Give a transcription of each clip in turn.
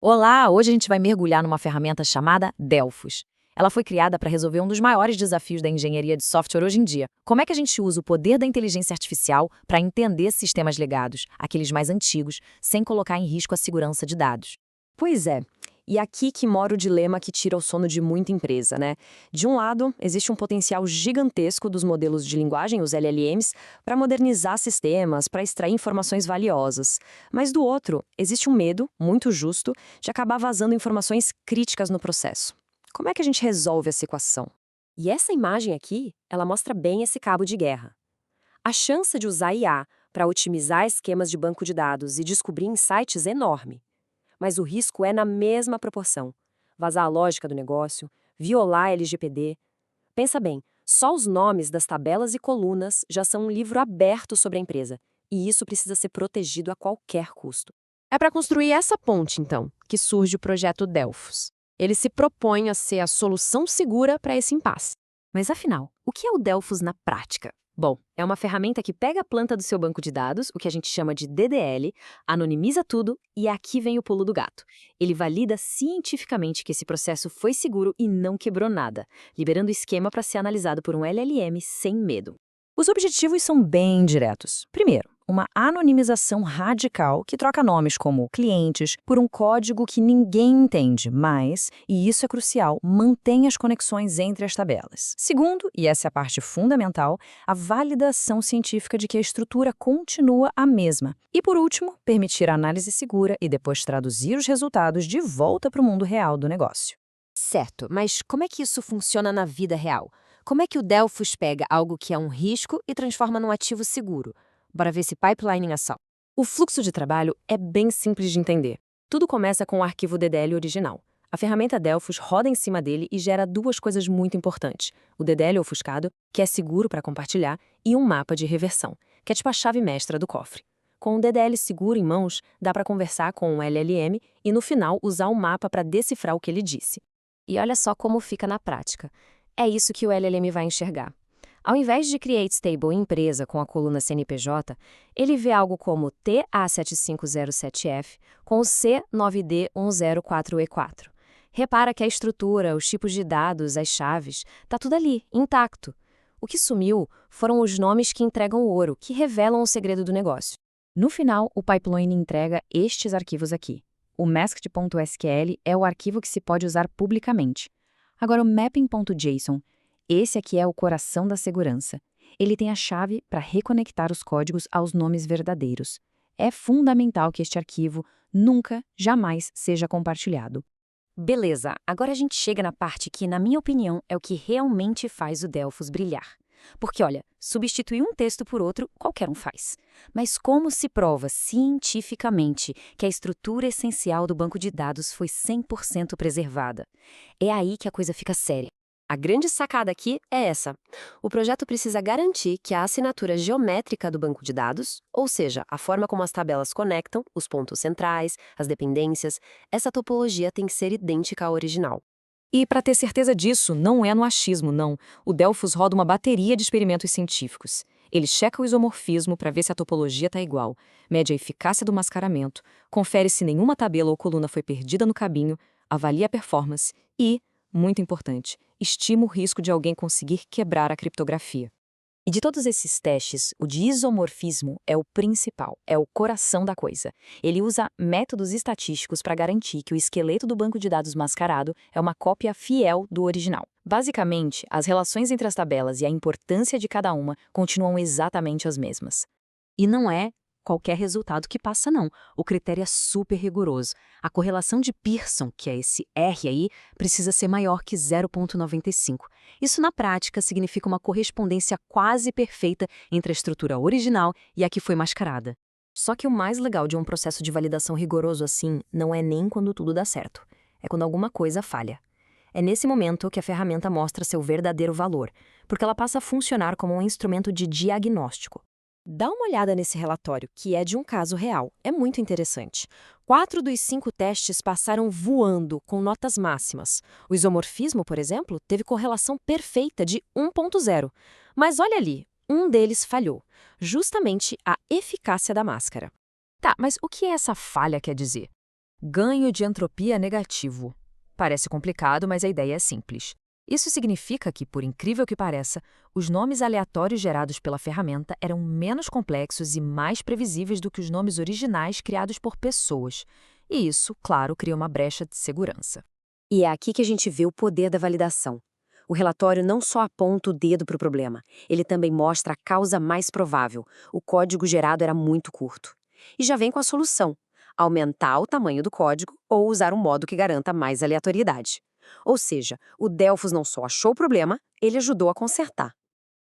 Olá, hoje a gente vai mergulhar numa ferramenta chamada Delphos. Ela foi criada para resolver um dos maiores desafios da engenharia de software hoje em dia. Como é que a gente usa o poder da inteligência artificial para entender sistemas legados, aqueles mais antigos, sem colocar em risco a segurança de dados? Pois é. E aqui que mora o dilema que tira o sono de muita empresa, né? De um lado, existe um potencial gigantesco dos modelos de linguagem, os LLMs, para modernizar sistemas, para extrair informações valiosas. Mas do outro, existe um medo, muito justo, de acabar vazando informações críticas no processo. Como é que a gente resolve essa equação? E essa imagem aqui, ela mostra bem esse cabo de guerra. A chance de usar IA para otimizar esquemas de banco de dados e descobrir insights é enorme. Mas o risco é na mesma proporção. Vazar a lógica do negócio, violar a LGPD. Pensa bem, só os nomes das tabelas e colunas já são um livro aberto sobre a empresa, e isso precisa ser protegido a qualquer custo. É para construir essa ponte, então, que surge o projeto Delphos. Ele se propõe a ser a solução segura para esse impasse. Mas afinal, o que é o Delphos na prática? Bom, é uma ferramenta que pega a planta do seu banco de dados, o que a gente chama de DDL, anonimiza tudo e aqui vem o pulo do gato. Ele valida cientificamente que esse processo foi seguro e não quebrou nada, liberando o esquema para ser analisado por um LLM sem medo. Os objetivos são bem diretos. Primeiro, uma anonimização radical que troca nomes como clientes por um código que ninguém entende, mas, e isso é crucial, mantém as conexões entre as tabelas. Segundo, e essa é a parte fundamental, a validação científica de que a estrutura continua a mesma. E por último, permitir a análise segura e depois traduzir os resultados de volta para o mundo real do negócio. Certo, mas como é que isso funciona na vida real? Como é que o Delphos pega algo que é um risco e transforma num ativo seguro? Bora ver esse pipeline em ação. O fluxo de trabalho é bem simples de entender. Tudo começa com o arquivo DDL original. A ferramenta Delphos roda em cima dele e gera duas coisas muito importantes. O DDL ofuscado, que é seguro para compartilhar, e um mapa de reversão, que é tipo a chave mestra do cofre. Com o DDL seguro em mãos, dá para conversar com o LLM e, no final, usar o mapa para decifrar o que ele disse. E olha só como fica na prática. É isso que o LLM vai enxergar. Ao invés de create stable empresa com a coluna CNPJ, ele vê algo como TA7507F com o C9D104E4. Repara que a estrutura, os tipos de dados, as chaves, tá tudo ali, intacto. O que sumiu foram os nomes que entregam o ouro, que revelam o segredo do negócio. No final, o pipeline entrega estes arquivos aqui. O masked.sql é o arquivo que se pode usar publicamente. Agora, o mapping.json, esse aqui é o coração da segurança. Ele tem a chave para reconectar os códigos aos nomes verdadeiros. É fundamental que este arquivo nunca, jamais seja compartilhado. Beleza, agora a gente chega na parte que, na minha opinião, é o que realmente faz o Delphos brilhar. Porque, olha, substituir um texto por outro, qualquer um faz. Mas como se prova cientificamente que a estrutura essencial do banco de dados foi 100% preservada? É aí que a coisa fica séria. A grande sacada aqui é essa. O projeto precisa garantir que a assinatura geométrica do banco de dados, ou seja, a forma como as tabelas conectam, os pontos centrais, as dependências, essa topologia tem que ser idêntica à original. E para ter certeza disso, não é no achismo, não. O Delphos roda uma bateria de experimentos científicos. Ele checa o isomorfismo para ver se a topologia está igual, mede a eficácia do mascaramento, confere se nenhuma tabela ou coluna foi perdida no caminho, avalia a performance e, muito importante, estima o risco de alguém conseguir quebrar a criptografia. E de todos esses testes, o de isomorfismo é o principal, é o coração da coisa. Ele usa métodos estatísticos para garantir que o esqueleto do banco de dados mascarado é uma cópia fiel do original. Basicamente, as relações entre as tabelas e a importância de cada uma continuam exatamente as mesmas. E não é qualquer resultado que passa, não. O critério é super rigoroso. A correlação de Pearson, que é esse R aí, precisa ser maior que 0,95. Isso, na prática, significa uma correspondência quase perfeita entre a estrutura original e a que foi mascarada. Só que o mais legal de um processo de validação rigoroso assim não é nem quando tudo dá certo. É quando alguma coisa falha. É nesse momento que a ferramenta mostra seu verdadeiro valor, porque ela passa a funcionar como um instrumento de diagnóstico. Dá uma olhada nesse relatório, que é de um caso real. É muito interessante. 4 dos 5 testes passaram voando, com notas máximas. O isomorfismo, por exemplo, teve correlação perfeita de 1,0. Mas olha ali, um deles falhou. Justamente a eficácia da máscara. Tá, mas o que essa falha quer dizer? Ganho de entropia negativo. Parece complicado, mas a ideia é simples. Isso significa que, por incrível que pareça, os nomes aleatórios gerados pela ferramenta eram menos complexos e mais previsíveis do que os nomes originais criados por pessoas. E isso, claro, cria uma brecha de segurança. E é aqui que a gente vê o poder da validação. O relatório não só aponta o dedo para o problema, ele também mostra a causa mais provável. O código gerado era muito curto. E já vem com a solução: aumentar o tamanho do código ou usar um modo que garanta mais aleatoriedade. Ou seja, o Delphos não só achou o problema, ele ajudou a consertar.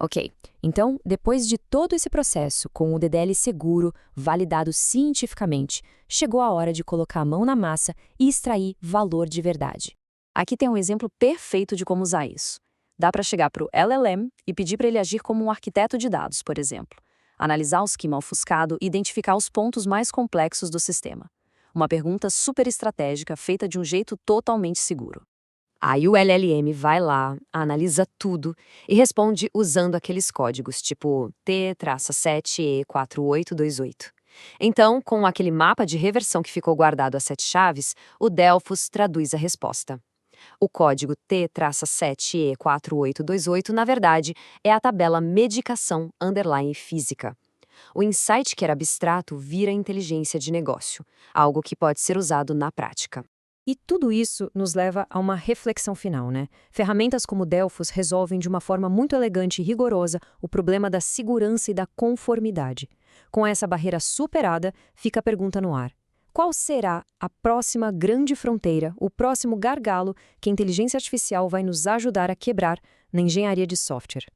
Ok, então, depois de todo esse processo, com o DDL seguro, validado cientificamente, chegou a hora de colocar a mão na massa e extrair valor de verdade. Aqui tem um exemplo perfeito de como usar isso. Dá para chegar para o LLM e pedir para ele agir como um arquiteto de dados, por exemplo. Analisar o esquema ofuscado e identificar os pontos mais complexos do sistema. Uma pergunta super estratégica feita de um jeito totalmente seguro. Aí o LLM vai lá, analisa tudo e responde usando aqueles códigos, tipo T-7E4828. Então, com aquele mapa de reversão que ficou guardado às 7 chaves, o Delphos traduz a resposta. O código T-7E4828, na verdade, é a tabela medicação _ física. O insight que era abstrato vira inteligência de negócio, algo que pode ser usado na prática. E tudo isso nos leva a uma reflexão final, né? Ferramentas como o Delphos resolvem de uma forma muito elegante e rigorosa o problema da segurança e da conformidade. Com essa barreira superada, fica a pergunta no ar: qual será a próxima grande fronteira, o próximo gargalo que a inteligência artificial vai nos ajudar a quebrar na engenharia de software?